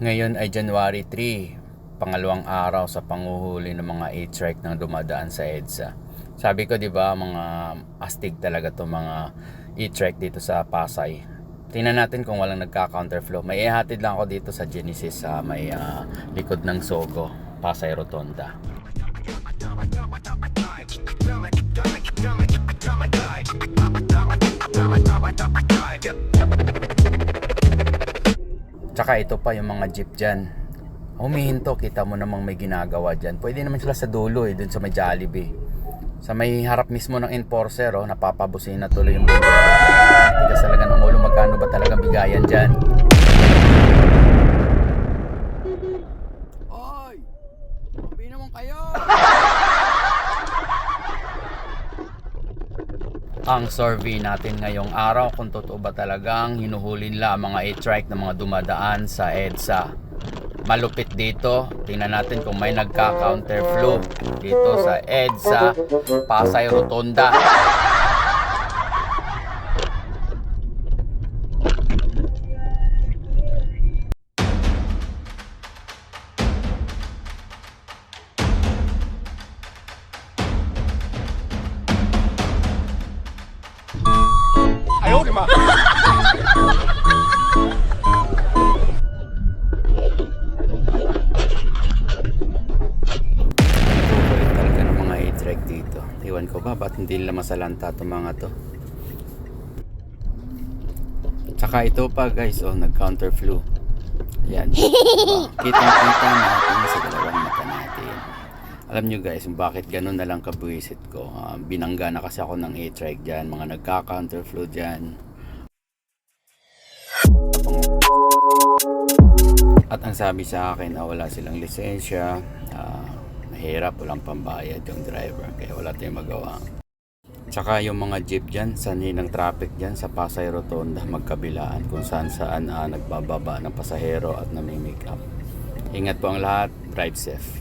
Ngayon ay January 3, pangalawang araw sa panguhuli ng mga 8 trike na dumadaan sa EDSA. Sabi ko, 'di ba, mga astig talaga 'tong mga 8 trike dito sa Pasay. Tingnan natin kung walang nagka-counterflow. May ihatid lang ako dito sa Genesis sa may likod ng Sogo, Pasay Rotonda. Tsaka ito pa yung mga jeep dyan. Humihinto, kita mo namang may ginagawa dyan. Pwede naman sila sa dulo dun sa may Jollibee. Sa may harap mismo ng enforcer, napapabusin na tuloy yung bumbero. Tigas talaga ng ulo, magkano ba talagang bigayan dyan? Oy! Mabi naman kayo! Ang survey natin ngayong araw, kung totoo ba talagang hinuhuli nila ang mga 8 trike na mga dumadaan sa EDSA. Malupit dito. Tingnan natin kung may nagka-counterflow dito sa EDSA Pasay Rotonda. Ayaw, di ba? Kukulit talaga ng mga 8 trike dito. Iwan ko ba, ba't hindi nila masalanta itong mga to? Tsaka ito pa guys, nag-counterflow. Ayan. Kitang-kita natin sa dalawang mata natin. Alam nyo guys, bakit ganun na lang kabuisit ko. Binangga na kasi ako ng 8 trike dyan. Mga nagka-counterflow dyan. At ang sabi sa akin, wala silang lisensya, mahirap, walang pambayad yung driver, kaya wala tayong magawa. Tsaka yung mga jeep dyan, sanay ng traffic dyan sa Pasay Rotonda, magkabilaan kung saan nagbababa ng pasahero at namimake up. Ingat po ang lahat, drive safe.